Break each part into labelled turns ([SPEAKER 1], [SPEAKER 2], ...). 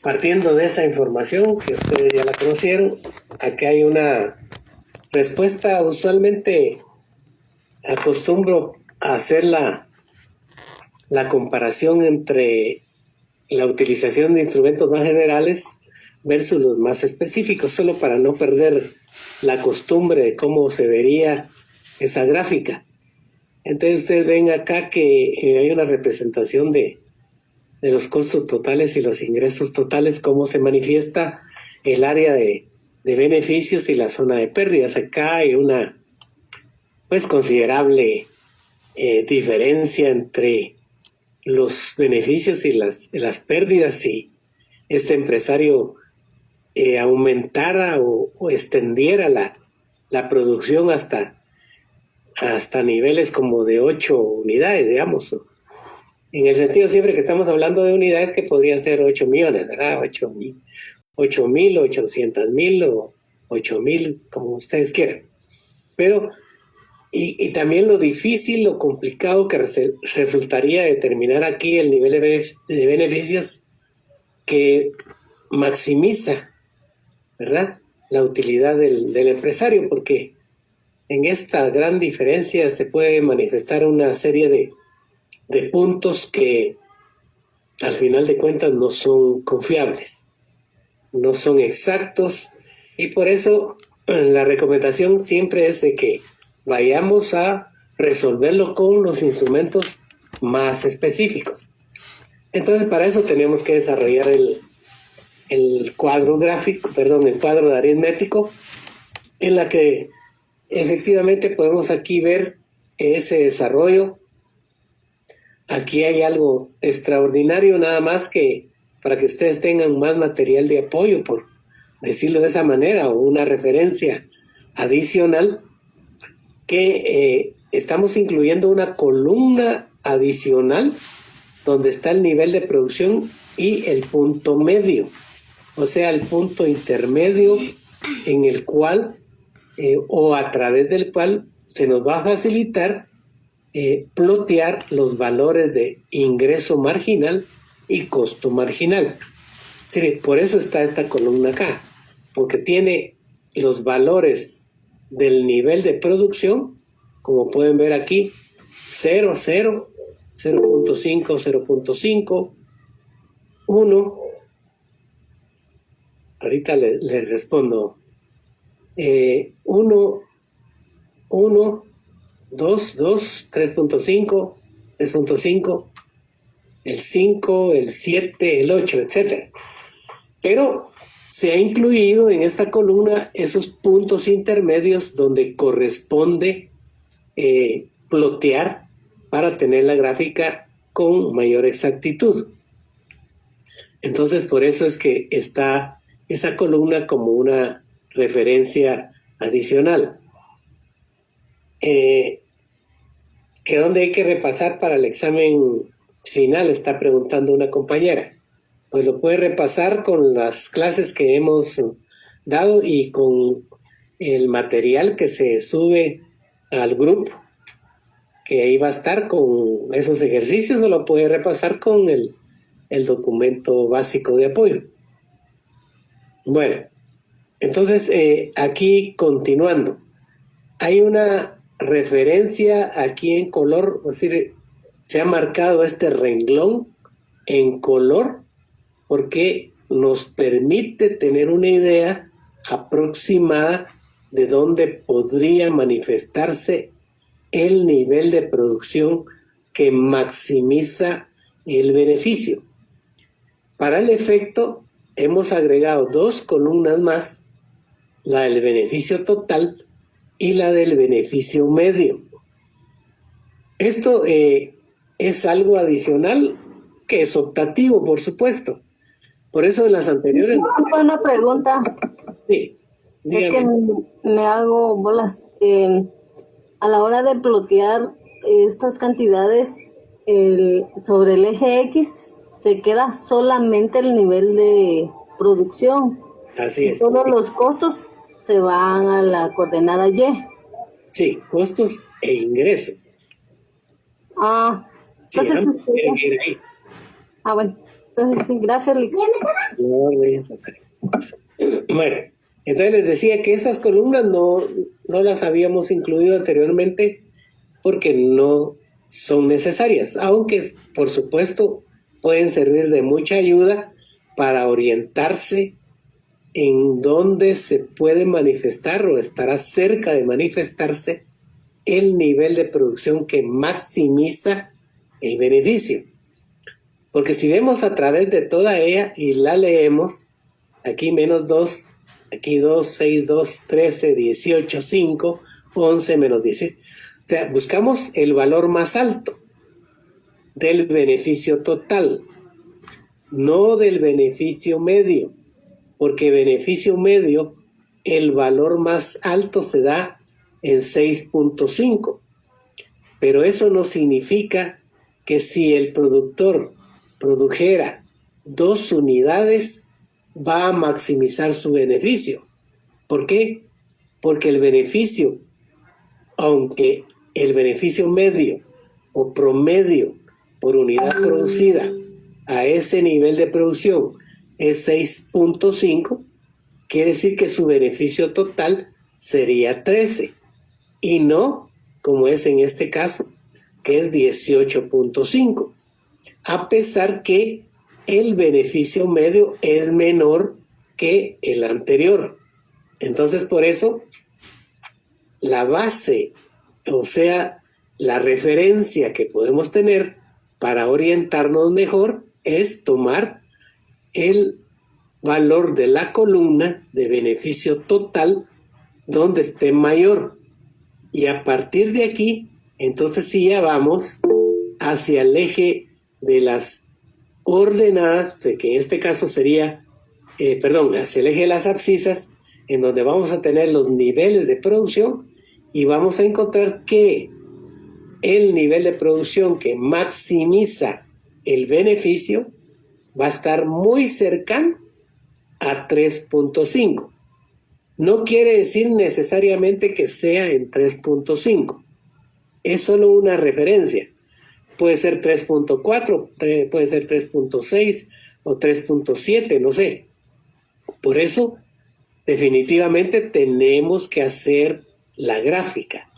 [SPEAKER 1] Partiendo de esa información que ustedes ya la conocieron, aquí hay una respuesta. Usualmente acostumbro a hacer la comparación entre la utilización de instrumentos más generales versus los más específicos, solo para no perder la costumbre de cómo se vería esa gráfica. Entonces ustedes ven acá que hay una representación de los costos totales y los ingresos totales, cómo se manifiesta el área de beneficios y la zona de pérdidas. Acá hay una pues considerable diferencia entre los beneficios y las pérdidas si este empresario aumentara o extendiera la producción hasta niveles como de 8 unidades, digamos. En el sentido siempre que estamos hablando de unidades que podrían ser 8 millones, ¿verdad? 8.000, 800.000 o 8.000, como ustedes quieran. Pero, y también lo difícil, lo complicado que resultaría determinar aquí el nivel de beneficios que maximiza, ¿verdad?, la utilidad del empresario, porque en esta gran diferencia se puede manifestar una serie de puntos que al final de cuentas no son confiables, no son exactos, y por eso la recomendación siempre es de que vayamos a resolverlo con los instrumentos más específicos. Entonces para eso tenemos que desarrollar el cuadro gráfico, el cuadro de aritmético, en la que efectivamente podemos aquí ver ese desarrollo. Aquí hay algo extraordinario, nada más que para que ustedes tengan más material de apoyo, por decirlo de esa manera, o una referencia adicional, que estamos incluyendo una columna adicional donde está el nivel de producción y el punto medio, o sea, el punto intermedio en el cual o a través del cual se nos va a facilitar plotear los valores de ingreso marginal y costo marginal. Sí, por eso está esta columna acá, porque tiene los valores del nivel de producción, como pueden ver aquí, 0, 0, 0.5, 0.5, 1. Ahorita le respondo. 1, 1, 2, 2, 3.5, 3.5, el 5, el 7, el 8, etc. Pero se ha incluido en esta columna esos puntos intermedios donde corresponde plotear para tener la gráfica con mayor exactitud. Entonces, por eso es que está esa columna como una referencia adicional. Que dónde hay que repasar para el examen final, está preguntando una compañera. Pues lo puede repasar con las clases que hemos dado y con el material que se sube al grupo, que ahí va a estar con esos ejercicios, o lo puede repasar con el documento básico de apoyo. Bueno, entonces aquí continuando, hay una referencia aquí en color, es decir, se ha marcado este renglón en color porque nos permite tener una idea aproximada de dónde podría manifestarse el nivel de producción que maximiza el beneficio. Para el efecto, hemos agregado 2 columnas más, la del beneficio total y la del beneficio medio. Esto es algo adicional que es optativo, por supuesto. Por eso en las anteriores...
[SPEAKER 2] Una pregunta.
[SPEAKER 1] Sí, dígame.
[SPEAKER 2] Es que me hago bolas. A la hora de plotear estas cantidades sobre el eje X, se queda solamente el nivel de producción.
[SPEAKER 1] Así es.
[SPEAKER 2] Todos los costos se van a la coordenada Y.
[SPEAKER 1] Sí, costos e ingresos.
[SPEAKER 2] Ah,
[SPEAKER 1] Sí,
[SPEAKER 2] entonces...
[SPEAKER 1] tienen que ir ahí.
[SPEAKER 2] bueno. Entonces, sí, gracias, Lick.
[SPEAKER 1] Bueno, entonces les decía que esas columnas no las habíamos incluido anteriormente porque no son necesarias, aunque por supuesto pueden servir de mucha ayuda para orientarse en dónde se puede manifestar o estará cerca de manifestarse el nivel de producción que maximiza el beneficio. Porque si vemos a través de toda ella y la leemos, aquí menos 2, aquí 2, 6, 2, 13, 18, 5, 11, menos 18. O sea, buscamos el valor más alto del beneficio total, no del beneficio medio, porque beneficio medio, el valor más alto se da en 6.5. Pero eso no significa que si el productor produjera 2 unidades, va a maximizar su beneficio. ¿Por qué? Porque el beneficio, aunque el beneficio medio o promedio por unidad producida a ese nivel de producción es 6.5, quiere decir que su beneficio total sería 13 y no, como es en este caso, que es 18.5, a pesar que el beneficio medio es menor que el anterior. Entonces, por eso, la base, o sea, la referencia que podemos tener para orientarnos mejor es tomar el valor de la columna de beneficio total donde esté mayor. Y a partir de aquí, entonces sí ya vamos hacia el eje de las ordenadas, que en este caso sería, hacia el eje de las abscisas, en donde vamos a tener los niveles de producción y vamos a encontrar que el nivel de producción que maximiza el beneficio va a estar muy cercano a 3.5. No quiere decir necesariamente que sea en 3.5. Es solo una referencia. Puede ser 3.4, puede ser 3.6 o 3.7, no sé. Por eso, definitivamente tenemos que hacer la gráfica,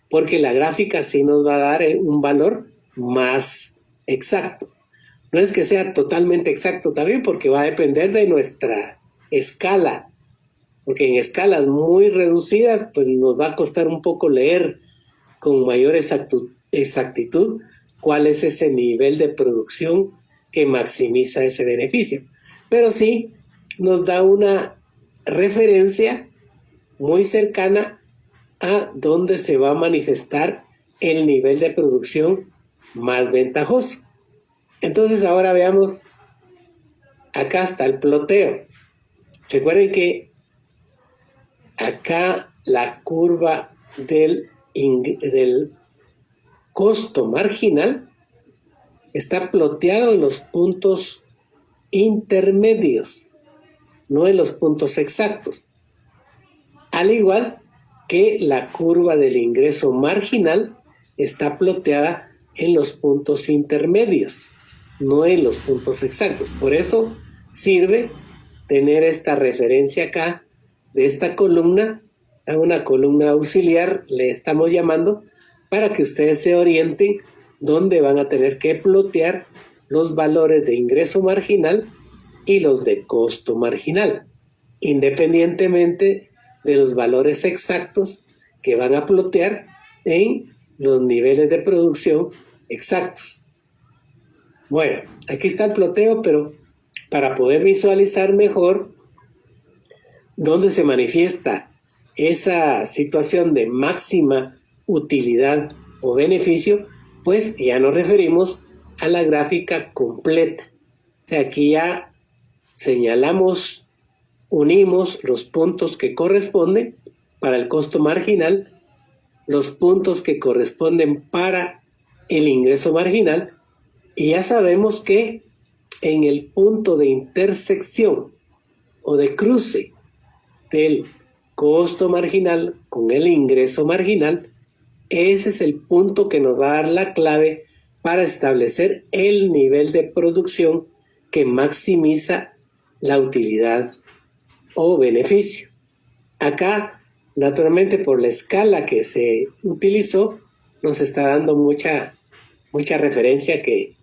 [SPEAKER 1] porque la gráfica sí nos va a dar un valor más exacto. No es que sea totalmente exacto también, porque va a depender de nuestra escala, porque en escalas muy reducidas pues nos va a costar un poco leer con mayor exactitud cuál es ese nivel de producción que maximiza ese beneficio. Pero sí nos da una referencia muy cercana a dónde se va a manifestar el nivel de producción más ventajoso. Entonces ahora veamos, acá está el ploteo. Recuerden que acá la curva del costo marginal está ploteado en los puntos intermedios, no en los puntos exactos. Al igual que la curva del ingreso marginal está ploteada en los puntos intermedios, no en los puntos exactos. Por eso sirve tener esta referencia acá de esta columna, a una columna auxiliar le estamos llamando, para que ustedes se orienten dónde van a tener que plotear los valores de ingreso marginal y los de costo marginal, independientemente de los valores exactos que van a plotear en los niveles de producción exactos. Bueno, aquí está el ploteo, pero para poder visualizar mejor dónde se manifiesta esa situación de máxima utilidad o beneficio, pues ya nos referimos a la gráfica completa. O sea, aquí ya señalamos, unimos los puntos que corresponden para el costo marginal, los puntos que corresponden para el ingreso marginal, y ya sabemos que en el punto de intersección o de cruce del costo marginal con el ingreso marginal, ese es el punto que nos va a dar la clave para establecer el nivel de producción que maximiza la utilidad o beneficio. Acá, naturalmente, por la escala que se utilizó, nos está dando mucha referencia que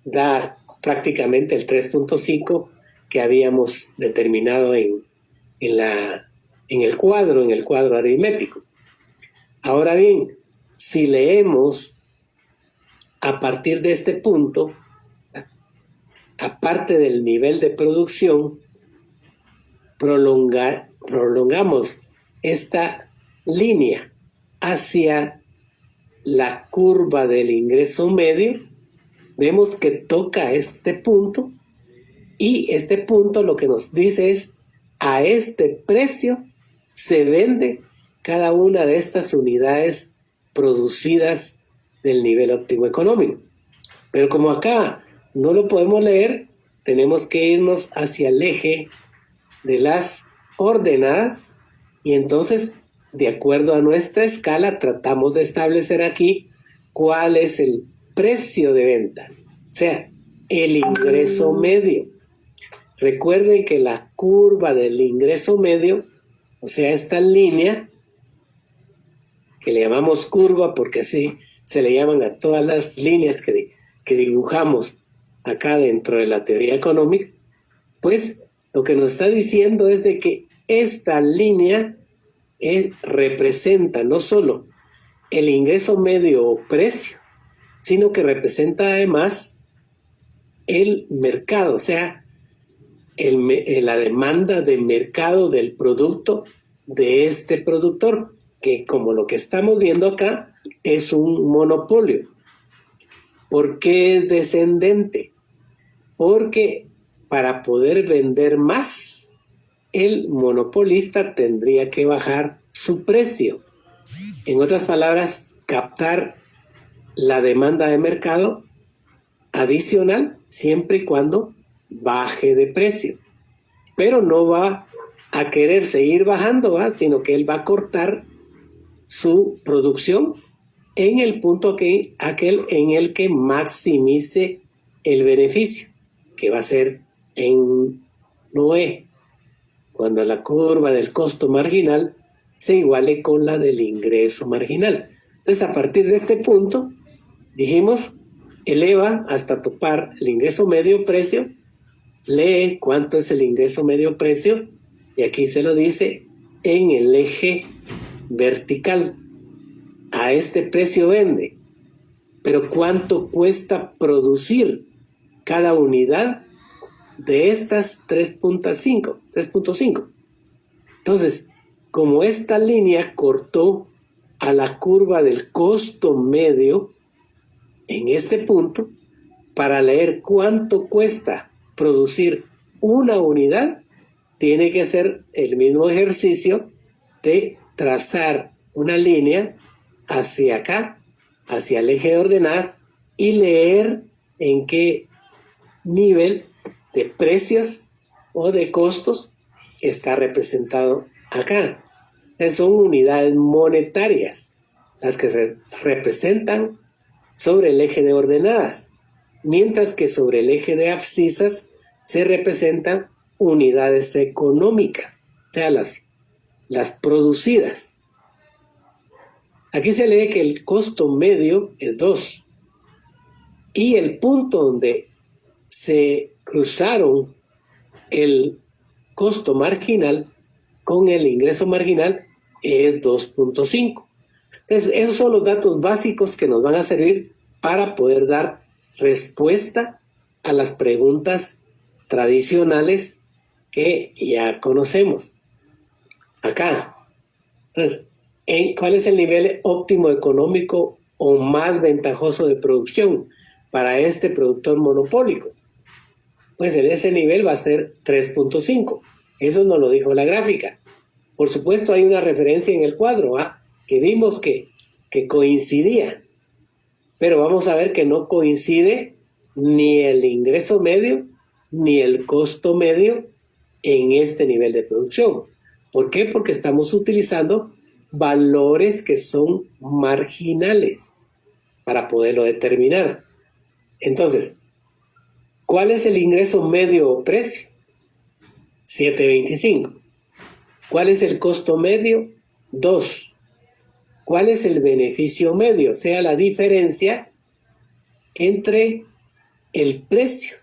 [SPEAKER 1] da prácticamente el 3.5 que habíamos determinado en el cuadro aritmético. Ahora bien, si leemos a partir de este punto, aparte del nivel de producción, prolongamos esta línea hacia la curva del ingreso medio, vemos que toca este punto, y este punto lo que nos dice es: a este precio se vende cada una de estas unidades producidas del nivel óptimo económico. Pero como acá no lo podemos leer, tenemos que irnos hacia el eje de las ordenadas, y entonces, de acuerdo a nuestra escala, tratamos de establecer aquí cuál es el precio de venta, o sea, el ingreso medio. Recuerden que la curva del ingreso medio, o sea, esta línea, que le llamamos curva porque así se le llaman a todas las líneas que dibujamos acá dentro de la teoría económica, pues lo que nos está diciendo es de que esta línea representa no solo el ingreso medio o precio, sino que representa además el mercado, o sea, la demanda de mercado del producto de este productor, que como lo que estamos viendo acá es un monopolio. ¿Por qué es descendente? Porque para poder vender más, el monopolista tendría que bajar su precio. En otras palabras, captar la demanda de mercado adicional siempre y cuando baje de precio. Pero no va a querer seguir bajando, sino que él va a cortar su producción en el punto aquel en el que maximice el beneficio, que va a ser en Noé, cuando la curva del costo marginal se iguale con la del ingreso marginal. Entonces, a partir de este punto, dijimos, eleva hasta topar el ingreso medio precio, lee cuánto es el ingreso medio precio, y aquí se lo dice en el eje vertical. A este precio vende, pero ¿cuánto cuesta producir cada unidad de estas 3.5? Entonces, como esta línea cortó a la curva del costo medio en este punto, para leer cuánto cuesta producir una unidad, tiene que hacer el mismo ejercicio de trazar una línea hacia acá, hacia el eje de ordenadas, y leer en qué nivel de precios o de costos está representado acá. Son unidades monetarias las que se representan sobre el eje de ordenadas, mientras que sobre el eje de abscisas se representan unidades económicas, o sea, las producidas. Aquí se lee que el costo medio es 2, y el punto donde se cruzaron el costo marginal con el ingreso marginal es 2.5. Entonces, esos son los datos básicos que nos van a servir para poder dar respuesta a las preguntas tradicionales que ya conocemos. Acá, entonces, ¿cuál es el nivel óptimo económico o más ventajoso de producción para este productor monopólico? Pues ese nivel va a ser 3.5. Eso nos lo dijo la gráfica. Por supuesto, hay una referencia en el cuadro, que vimos que coincidía. Pero vamos a ver que no coincide ni el ingreso medio ni el costo medio en este nivel de producción. ¿Por qué? Porque estamos utilizando valores que son marginales para poderlo determinar. Entonces, ¿Cuál es el ingreso medio o precio? 7.25. ¿Cuál es el costo medio? 2. ¿Cuál es el beneficio medio? O sea, la diferencia entre el precio,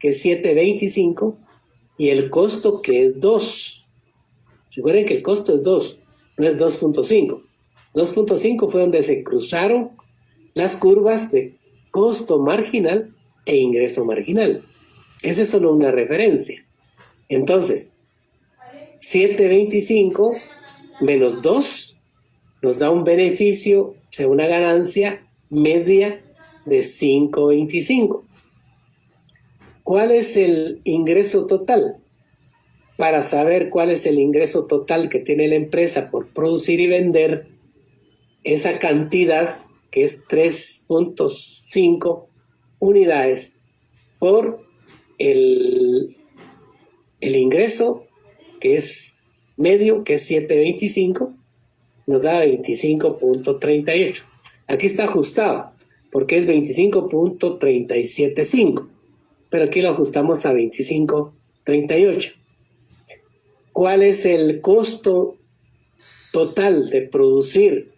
[SPEAKER 1] que es 7.25, y el costo, que es 2. Recuerden que el costo es 2, no es 2.5. 2.5 fue donde se cruzaron las curvas de costo marginal e ingreso marginal. Esa es solo una referencia. Entonces, 7.25 menos 2 nos da un beneficio, o sea, una ganancia media de 5.25. ¿Cuál es el ingreso total? Para saber cuál es el ingreso total que tiene la empresa por producir y vender esa cantidad, que es 3.5 unidades, por el ingreso, que es medio, que es 7.25, nos da 25.38. Aquí está ajustado, porque es 25.375, pero aquí lo ajustamos a 25.38. ¿Cuál es el costo total de producir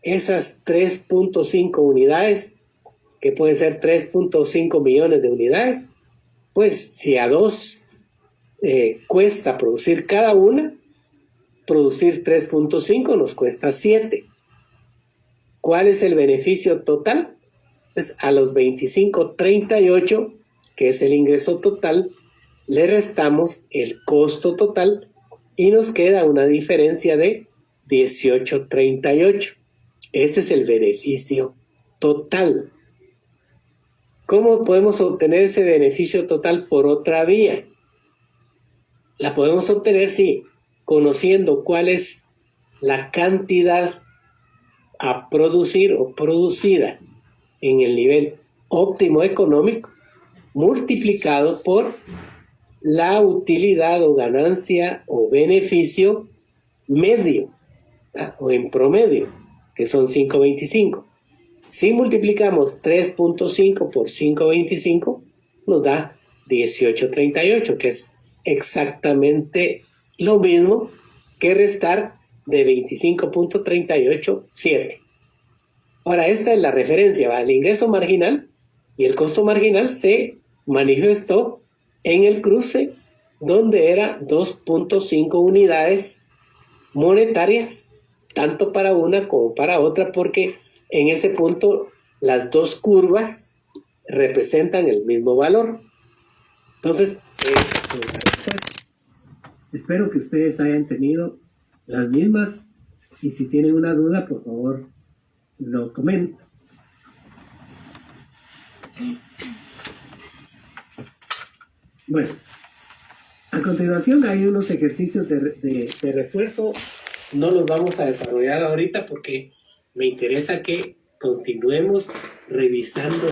[SPEAKER 1] esas 3.5 unidades, que puede ser 3.5 millones de unidades? Pues si a 2 cuesta producir cada una, producir 3.5 nos cuesta 7. ¿Cuál es el beneficio total? Pues a los 25.38, que es el ingreso total, le restamos el costo total y nos queda una diferencia de 18.38. Ese es el beneficio total. ¿Cómo podemos obtener ese beneficio total por otra vía? La podemos obtener, sí, conociendo cuál es la cantidad a producir o producida en el nivel óptimo económico, multiplicado por la utilidad o ganancia o beneficio medio, o en promedio, que son 5.25. Si multiplicamos 3.5 por 5.25, nos da 18.38, que es exactamente lo mismo que restar de 25.38, 7. Ahora, esta es la referencia, ¿va? El ingreso marginal y el costo marginal se manifestó en el cruce, donde era 2.5 unidades monetarias, tanto para una como para otra, porque en ese punto las dos curvas representan el mismo valor. Entonces, espero que ustedes hayan tenido las mismas, y si tienen una duda, por favor, lo comenten. Bueno, a continuación hay unos ejercicios de refuerzo. No los vamos a desarrollar ahorita porque me interesa que continuemos revisando